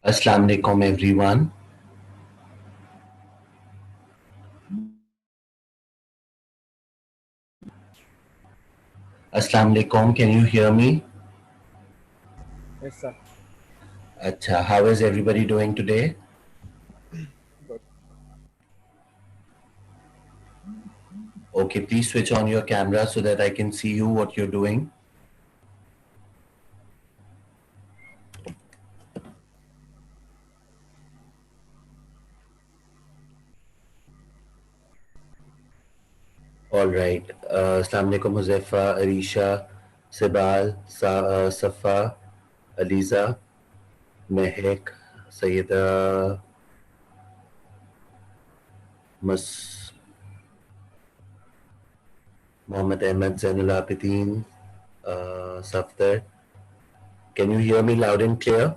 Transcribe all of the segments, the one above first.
Assalamu alaikum everyone. Assalamu alaikum, can you hear me? Yes, sir. Acha, how is everybody doing today? Good. Okay, please switch on your camera so that I can see you what you're doing. All right. Assalamu alaikum Huzaifa, Arisha, Sibal, Safa, Aliza, Mehek, Sayyida Mas Mohammed Ahmed Zainul Abidin, Safdar. Can you hear me loud and clear?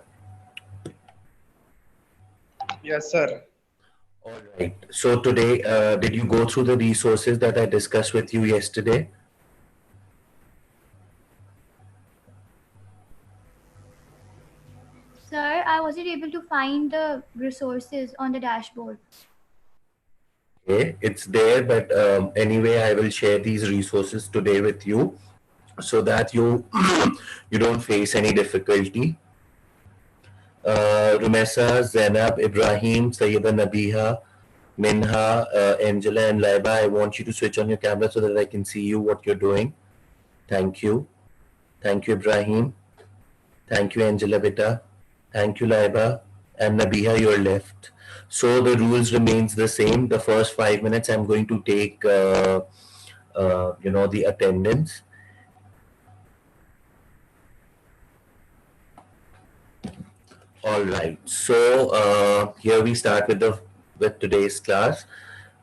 Yes, sir. All right. So today, did you go through the resources that I discussed with you yesterday? Sir, I wasn't able to find the resources on the dashboard. Okay, it's there, but anyway, I will share these resources today with you so that you you don't face any difficulty. Rumesa, Zainab, Ibrahim, Sayyida Nabiha, Minha, Angela, and Laiba, I want you to switch on your camera so that I can see you what you're doing. Thank you. Thank you, Ibrahim. Thank you, Angela Bita. Thank you, Laiba. And Nabiha, you're left. So the rules remains the same. The first 5 minutes, I'm going to take, the attendance. All right. So here we start with today's class.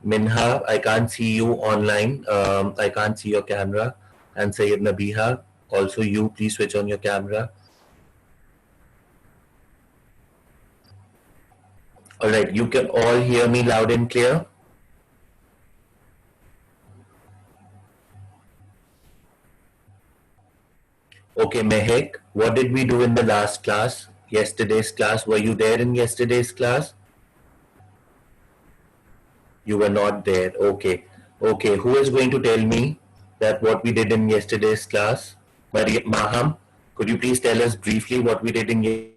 Minha, I can't see you online. I can't see your camera. And Sayyid Nabiha, also you, please switch on your camera. All right. You can all hear me loud and clear. Okay, Mehek, what did we do in the last class? Yesterday's class? Were you there in yesterday's class? You were not there. Okay. Okay. Who is going to tell me that what we did in yesterday's class? Maham, could you please tell us briefly what we did in yesterday's class?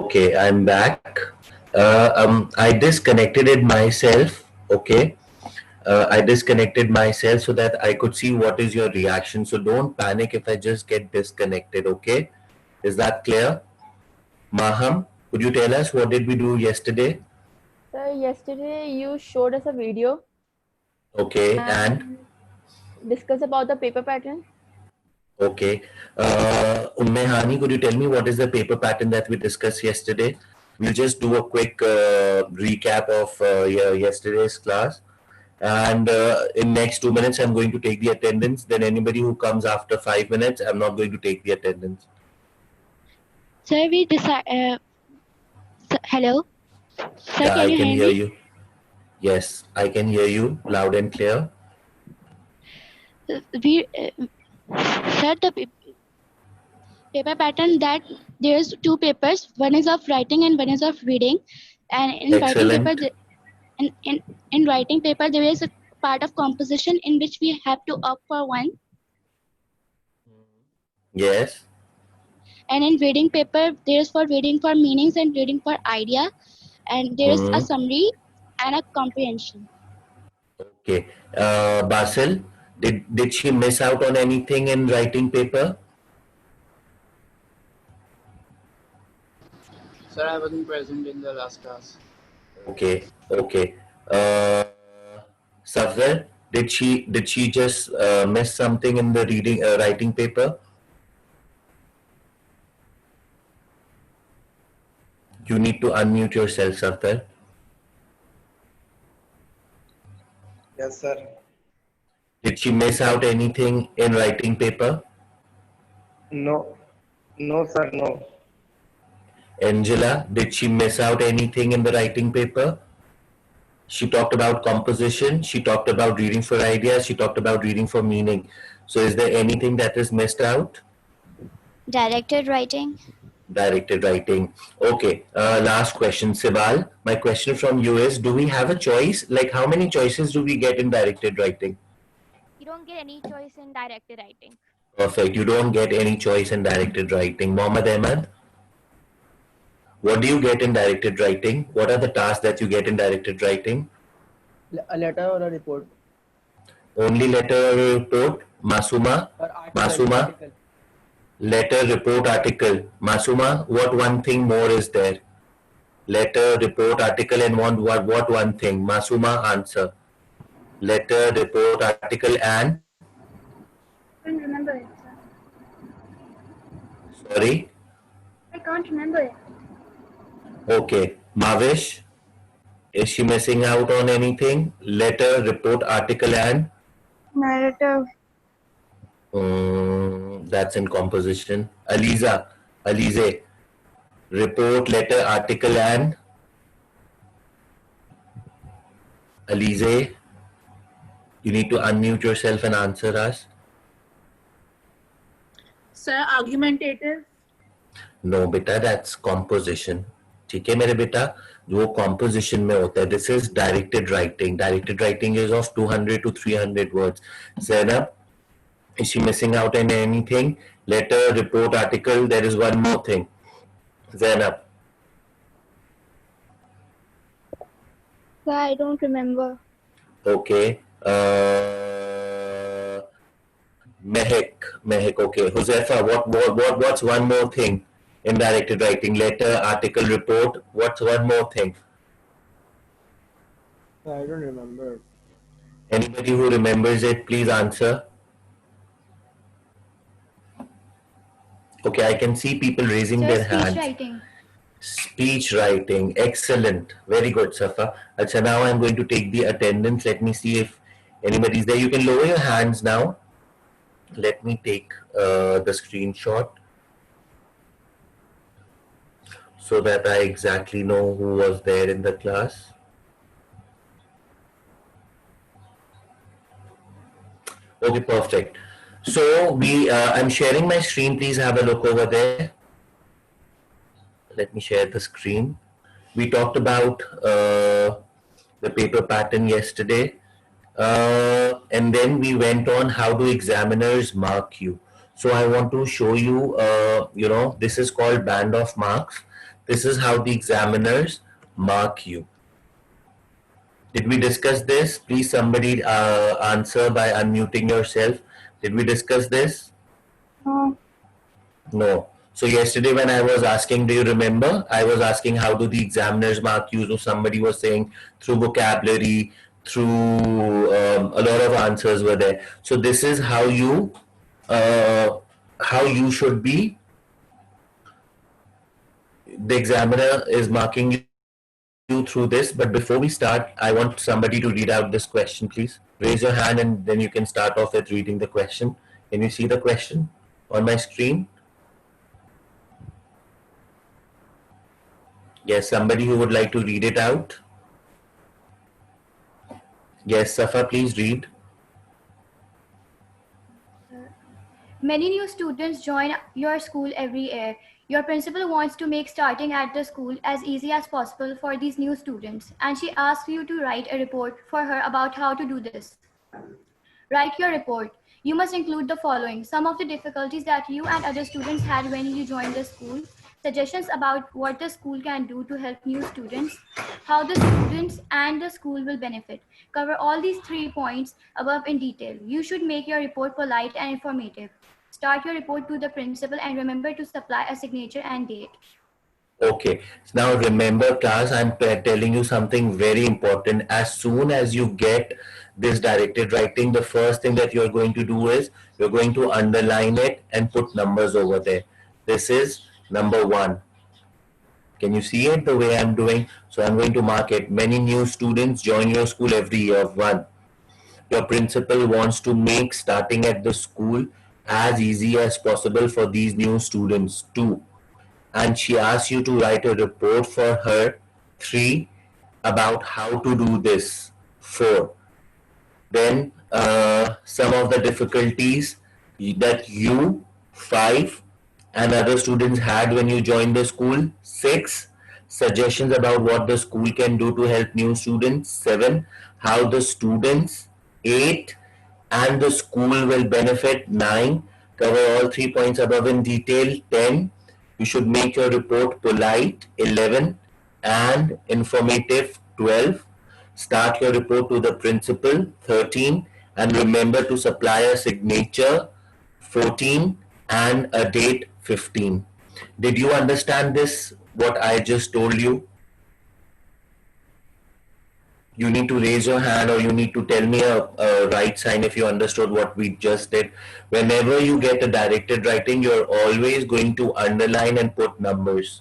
Okay, I'm back. I disconnected it myself. Okay, I disconnected myself so that I could see what is your reaction. So don't panic if I just get disconnected. Okay, is that clear? Maham, could you tell us what did we do yesterday? Sir, yesterday you showed us a video Okay, and and discussed about the paper pattern. okay. Hani, could you tell me what is the paper pattern that we discussed yesterday? We'll just do a quick recap of yesterday's class. And in next 2 minutes, I'm going to take the attendance. Then anybody who comes after 5 minutes, I'm not going to take the attendance. Sir, we decide. Hello, sir. Yeah, Can I you can hear hear me? you. Yes, I can hear you loud and clear. We Sir, the paper pattern that there's two papers. One is of writing and one is of reading. And in writing paper, Excellent. in writing paper, there is a part of composition in which we have to opt for one. Yes. And in reading paper, there is for reading for meanings and reading for idea. And there is a Hmm. summary and a comprehension. Okay. Basil, Did she miss out on anything in writing paper? Sir, I wasn't present in the last class. Okay, okay. Safdar, did she just miss something in the writing paper? You need to unmute yourself, Safdar. Yes, sir. Did she miss out anything in writing paper? No. No, sir, no. Angela, did she miss out anything in the writing paper? She talked about composition, she talked about reading for ideas, she talked about reading for meaning. So is there anything that is missed out? Directed writing. Directed writing. Okay, last question, Sival. My question from you is, do we have a choice? Like, how many choices do we get in directed writing? You don't get any choice in directed writing. Perfect. You don't get any choice in directed writing. Mohammad Ahmed, what do you get in directed writing? What are the tasks that you get in directed writing? A letter or a report? Only letter or report? Masuma? Or article, Masuma? article. Letter, report, article. Masuma, what one thing more is there? Letter, report, article, and what one thing? Masuma, answer. Letter, report, article, and? I can't remember it, sir. Sorry? I can't remember it. Okay. Mavish, is she missing out on anything? Letter, report, article, and? Narrative. That's in composition. Alize, report, letter, article, and? Alize, you need to unmute yourself and answer us. Sir, argumentative. No, beta, that's composition. ठीक है मेरे बेटा, जो composition में होता है. This is directed writing. Directed writing is of 200 to 300 words. Zainab, is she missing out on anything? Letter, report, article. There is one more thing. Zainab. Sir, I don't remember. Okay. Mehek. Okay. Huzaifa, what's one more thing in directed writing? Letter, article, report. What's one more thing? I don't remember. Anybody who remembers it, please answer. Okay, I can see people raising their Sir, speech hands. writing. Speech writing, excellent, very good, Safa. Achha, now I'm going to take the attendance. Let me see if anybody's there. You can lower your hands now. Let me take the screenshot so that I exactly know who was there in the class. Okay, perfect. So I'm sharing my screen. Please have a look over there. Let me share the screen. We talked about the paper pattern yesterday. And then we went on how do examiners mark you. So I want to show you, this is called band of marks. This is how the examiners mark you. Did we discuss this? Please somebody answer by unmuting yourself. Did we discuss this? No. So yesterday when I was asking, do you remember? I was asking how do the examiners mark you? So somebody was saying through vocabulary, through a lot of answers were there. So this is how you should be. The examiner is marking you through this. But before we start, I want somebody to read out this question, please. Raise your hand and then you can start off with reading the question. Can you see the question on my screen? Yes, somebody who would like to read it out. Yes, Safa, please read. Many new students join your school every year. Your principal wants to make starting at the school as easy as possible for these new students, and she asks you to write a report for her about how to do this. Write your report. You must include the following: some of the difficulties that you and other students had when you joined the school, suggestions about what the school can do to help new students, how the students and the school will benefit. Cover all these 3 points above in detail. You should make your report polite and informative. Start your report to the principal and remember to supply a signature and date. Okay. Now remember, class, I'm telling you something very important. As soon as you get this directed writing, the first thing that you're going to do is you're going to underline it and put numbers over there. This is number 1. Can you see it the way I'm doing? So I'm going to mark it. Many new students join your school every year. 1. Your principal wants to make starting at the school as easy as possible for these new students. 2. And she asks you to write a report for her. 3. About how to do this. 4. Then some of the difficulties that you, 5, and other students had when you joined the school. 6. Suggestions about what the school can do to help new students. 7. How the students. 8. And the school will benefit. 9. Cover all 3 points above in detail. 10. You should make your report polite. 11. And informative. 12. Start your report to the principal. 13. And remember to supply a signature. 14. And a date. 15. Did you understand this, what I just told you? You need to raise your hand or you need to tell me a right sign if you understood what we just did. Whenever you get a directed writing, you're always going to underline and put numbers.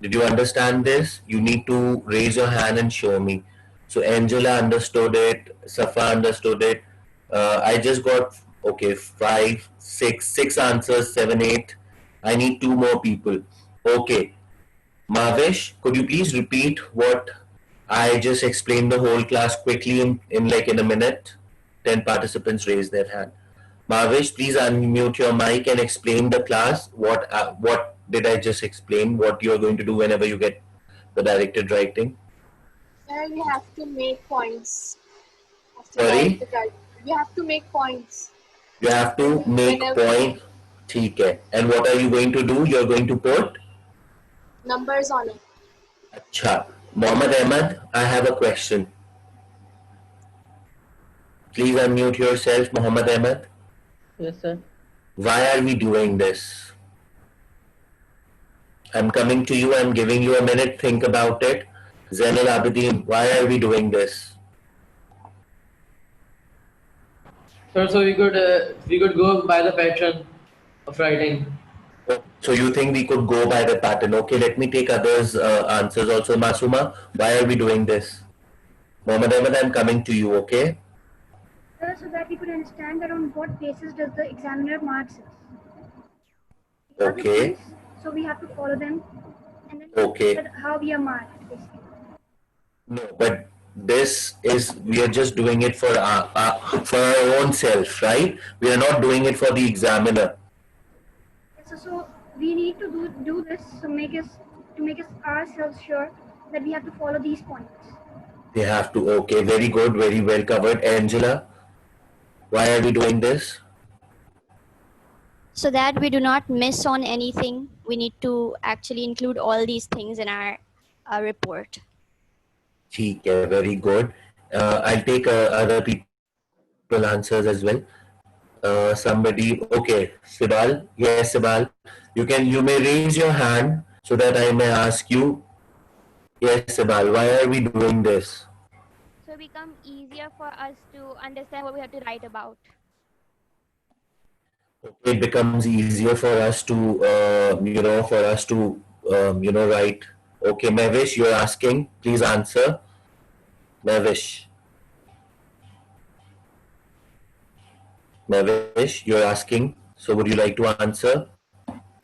Did you understand this? You need to raise your hand and show me. So Angela understood it, Safa understood it. I just got, okay, 5, 6 answers, 7, 8. I need 2 more people. Okay. Mavish, could you please repeat what I just explained the whole class quickly in a minute? 10 participants raised their hand. Mavish, please unmute your mic and explain the class. What did I just explain? What you are going to do whenever you get the directed writing? Sir, you have to make points. Sorry? You have to make points. You have to make point. ठीक है. And what are you going to do? You're going to put Numbers on it. Acha. Mohammed Ahmed, I have a question. Please unmute yourself, Mohammed Ahmed. Yes, sir. Why are we doing this? I'm coming to you. I'm giving you a minute. Think about it. Zainal Abidin, why are we doing this? Sir, so we could go by the pattern of writing. So you think we could go by the pattern? Okay, let me take others' answers also. Masuma, why are we doing this? Mohammed Ahmed, I'm coming to you, okay? So that we could understand around what basis does the examiner marks us. Okay. So we have to follow them and then Okay. how we are marked basically. No, but this is, we are just doing it for our own self, right? We are not doing it for the examiner. So we need to do this to make us ourselves sure that we have to follow these points. They have to, okay, very good, very well covered. Angela, why are we doing this? So that we do not miss on anything, we need to actually include all these things in our report. ठीक है, very good. I'll take other people answers as well. Somebody, okay, Sibal, yes, Sibal, you may raise your hand so that I may ask you. Yes, Sibal, why are we doing this? So it becomes easier for us to understand what we have to write about. Okay, it becomes easier for us to, write. Okay, Mavish, you're asking. Please answer. Mavish, you're asking. So would you like to answer?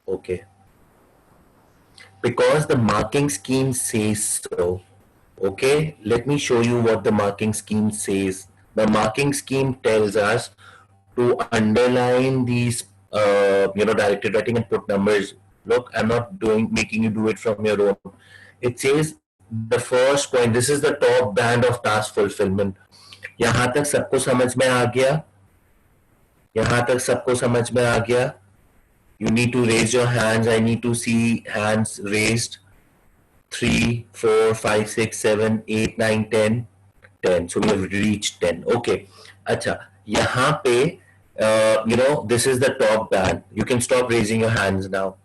Okay. Because the marking scheme says so. Okay, let me show you what the marking scheme says. The marking scheme tells us to underline these, directed writing and put numbers. Look, I'm not making you do it from your own. It says the first point, this is the top band of task fulfillment. यहाँ तक सबको समझ में आ गया? यहाँ तक सबको समझ में आ गया? You need to raise your hands. I need to see hands raised. 3, 4, 5, 6, 7, 8, 9, 10. 10. So we have reached 10. Okay. Acha. Yahan pe, this is the top band. You can stop raising your hands now.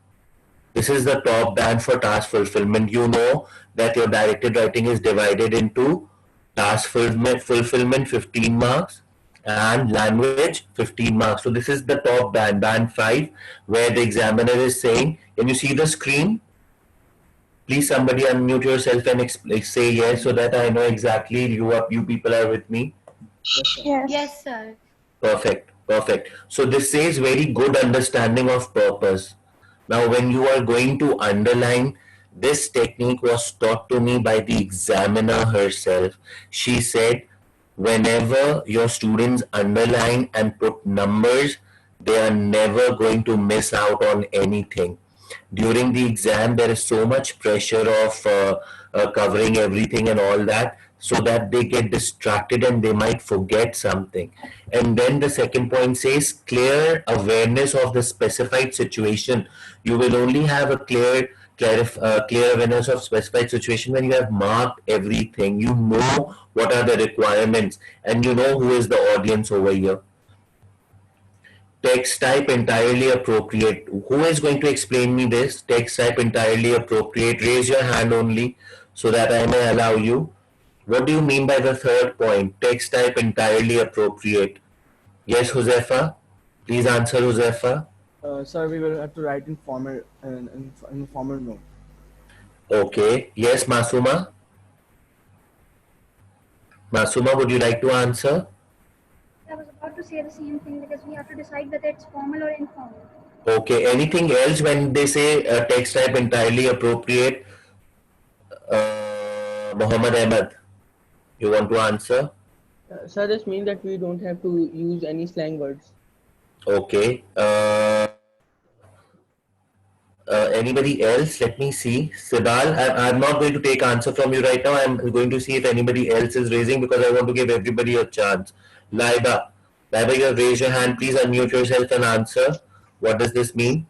This is the top band for task fulfillment. You know that your directed writing is divided into task fulfillment 15 marks and language 15 marks. So this is the top band, band 5, where the examiner is saying, can you see the screen? Please somebody unmute yourself and say yes so that I know exactly you people are with me. Yes. Yes, sir. Perfect. Perfect. So this says very good understanding of purpose. Now, when you are going to underline, this technique was taught to me by the examiner herself. She said, whenever your students underline and put numbers, they are never going to miss out on anything. During the exam, there is so much pressure of covering everything and all that, so that they get distracted and they might forget something. And then the second point says clear awareness of the specified situation. You will only have a clear awareness of specified situation when you have marked everything. You know what are the requirements and you know who is the audience over here. Text type entirely appropriate. Who is going to explain me this? Text type entirely appropriate. Raise your hand only so that I may allow you. What do you mean by the third point? Text type entirely appropriate. Yes, Josefa? Please answer, Josefa. Sir, we will have to write in formal note. Okay. Yes, Masuma? Masuma, would you like to answer? I was about to say the same thing because we have to decide whether it's formal or informal. Okay. Anything else when they say text type entirely appropriate? Muhammad Ahmed, you want to answer? Sir, this means that we don't have to use any slang words. Okay. Anybody else? Let me see. Sibal, I'm not going to take answer from you right now. I'm going to see if anybody else is raising because I want to give everybody a chance. Laiba, you have raised your hand. Please unmute yourself and answer. What does this mean?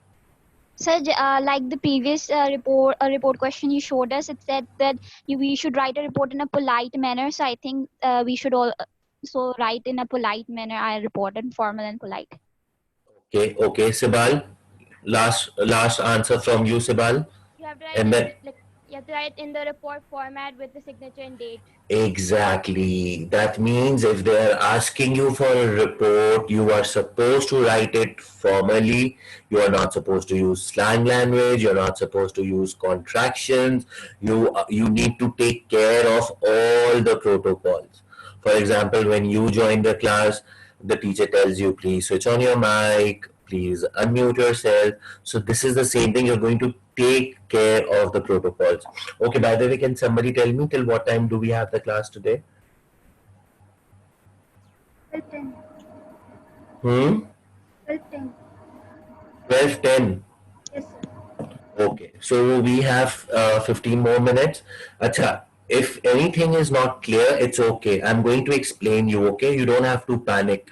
Sir, like the previous report question you showed us, it said that we should write a report in a polite manner. So I think we should also write in a polite manner. I report in formal and polite. Okay, okay. Sibal, last answer from you, Sibal. You have to write, and then you have to write in the report format with the signature and date. Exactly. That means if they are asking you for a report, you are supposed to write it formally. You are not supposed to use slang language. You're not supposed to use contractions. You need to take care of all the protocols. For example, when you join the class, the teacher tells you, please switch on your mic, please unmute yourself. So this is the same thing. You're going to take care of the protocols. Okay, by the way, can somebody tell me till what time do we have the class today? 12:10. 12:10. 12:10. Yes, sir. Okay, so we have 15 more minutes. Acha, if anything is not clear, it's okay. I'm going to explain you, okay? You don't have to panic.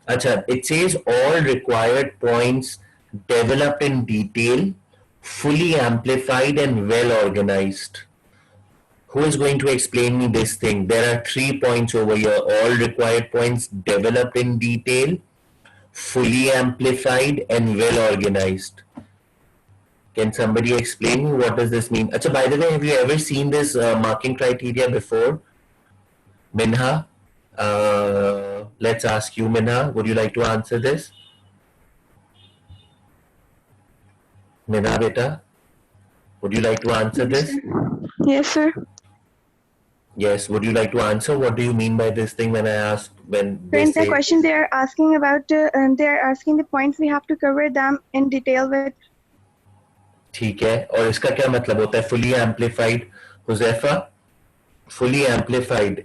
Acha, it says all required points developed in detail, fully amplified and well organized. Who is going to explain me this thing? There are 3 points over here. All required points developed in detail, fully amplified and well organized. Can somebody explain me what does this mean? Achha, by the way, have you ever seen this marking criteria before? Minha, let's ask you, Minha. Would you like to answer this? Minha, beta, would you like to answer this? Yes, sir. Yes. Would you like to answer? What do you mean by this thing when I ask when they In say? the question, they are asking about. They are asking the points we have to cover them in detail with. ठीक है और इसका क्या मतलब होता है fully amplified? Huzaifa, fully amplified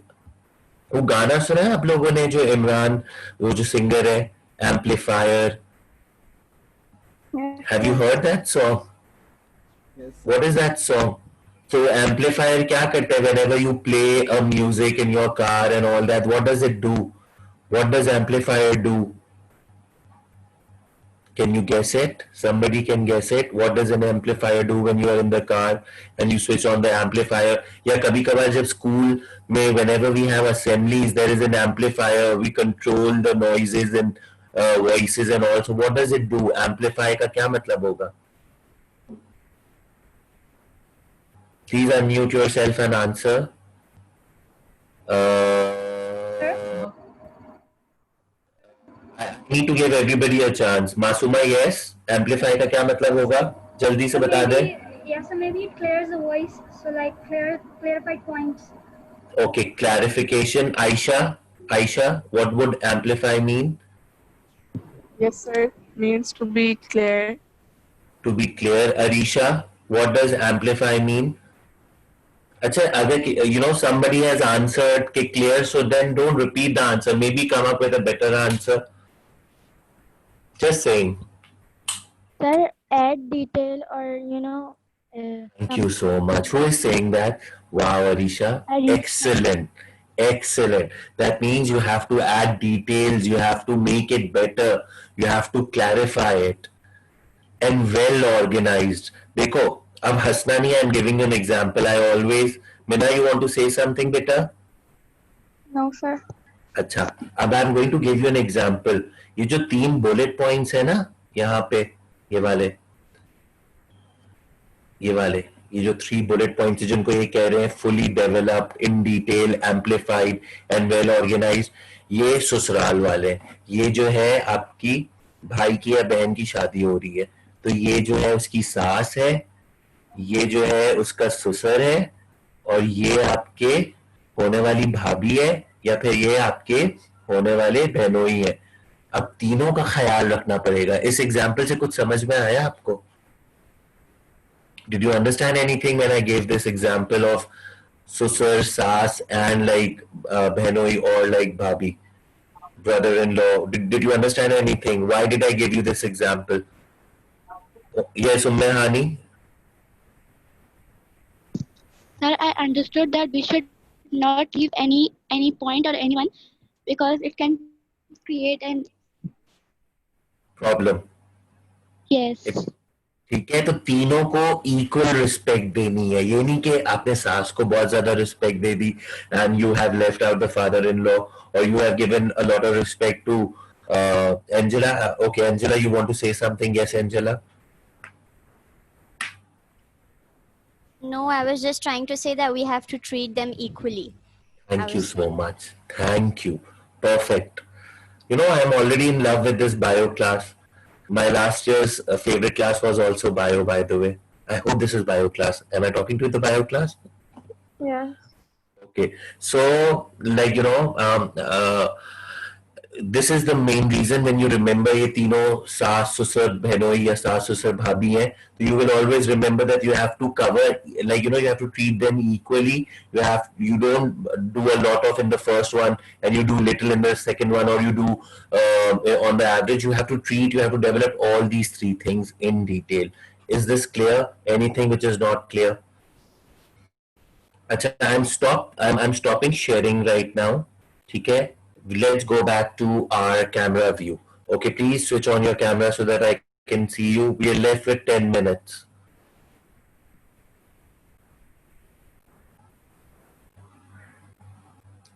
वो गाना सुना है आप लोगों ने जो इमरान वो जो सिंगर है amplifier? Have you heard that song? Yes. What is that song? So amplifier क्या करता है whenever you play a music in your car and all that? What does it do? What does amplifier do? Can you guess it? Somebody can guess it. What does an amplifier do when you are in the car and you switch on the amplifier? या कभी कभार जब school में whenever we have assemblies, there is an amplifier. We control the noises and voices and all. So what does it do? Amplify का क्या मतलब होगा? Please unmute yourself and answer. I need to give everybody a chance. Masuma, yes. Amplify का क्या मतलब होगा? जल्दी से बता दे. Yes, so maybe it clears the voice. So like clarified points. Okay, clarification. Aisha, what would amplify mean? Yes, sir. Means to be clear. To be clear. Arisha, what does amplify mean? Achha, अगर somebody has answered clear, so then don't repeat the answer. Maybe come up with a better answer. Just saying. Sir, add detail or Thank you so much. Who is saying that? Wow, Arisha. Excellent. Excellent. That means you have to add details. You have to make it better. You have to clarify it. And well organized. Dekho, ab hasna nahi, I'm giving you an example. Mina, you want to say something, beta? No, sir. अच्छा, अब I'm going to give you an example. ये जो 3 bullet points है ना यहाँ पे ये वाले ये जो 3 bullet points जिनको ये कह रहे हैं fully developed, in detail, amplified and well organized, ये ससुराल वाले. ये जो है आपकी भाई की या बहन की शादी हो रही है, तो ये जो है उसकी सास है, ये जो है उसका ससुर है, और ये आपके होने वाली भाभी है, या फिर ये आपके होने वाले बहनोई है. अब तीनों का ख्याल रखना पड़ेगा. इस एग्जाम्पल से कुछ समझ में आया आपको? Did you understand anything when I gave this example of susur, saas and like behnoi or like bhabhi, brother-in-law? Did you understand anything? Why did I give you this example? Yes, Ummehani? Sir, I understood that we should not leave any point or anyone because it can create an problem. Yes. ठीक है, तो तीनों को equal respect देनी है. ये नहीं कि आपने सास को बहुत ज्यादा रिस्पेक्ट दे दी and you have left out the father in law, और you have given a lot of respect to Angela. Okay, Angela, you want to say something? Yes, Angela. No, I was just trying to say that we have to treat them equally. Thank you so much. Thank you. Perfect. You know, I am already in love with this bio class. My last year's favorite class was also bio, by the way. I hope this is bio class. Am I talking to the bio class? Yeah. Okay. So, like, this is the main reason when you remember ये तीनों सास ससुर बहनोई या सास ससुर भाभी हैं, so you will always remember that you have to cover, like, you have to treat them equally. You don't do a lot of in the first one and you do little in the second one, or you do on the average. You have to develop all these 3 things in detail. Is this clear? Anything which is not clear? Achha, I'm stopping sharing right now. Okay? Let's go back to our camera view. Okay, please switch on your camera so that I can see you. We are left with 10 minutes.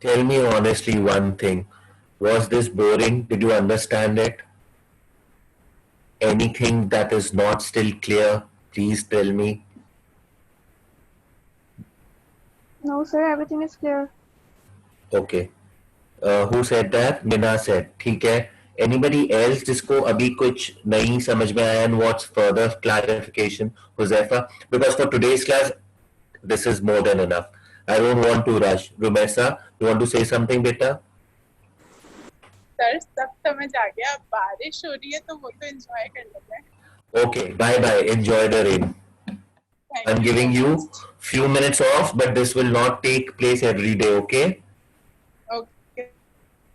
Tell me honestly one thing. Was this boring? Did you understand it? Anything that is not still clear, please tell me. No, sir, everything is clear. Okay. Who said that? Mina said. ठीक है. Anybody else जिसको अभी कुछ नहीं समझ में आया and wants further clarification? Huzaifa? Because for today's class, this is more than enough. I don't want to rush. Rumesa, you want to say something, beta? Sir सब समझ आ गया. बारिश हो रही है तो वो तो एंजॉय कर लेते हैं. Okay. Bye bye. Enjoy the rain. I'm giving you few minutes off, but this will not take place every day. Okay?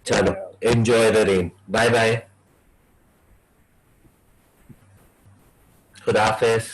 Chalo, enjoy the rain. Bye bye. Khuda Hafiz.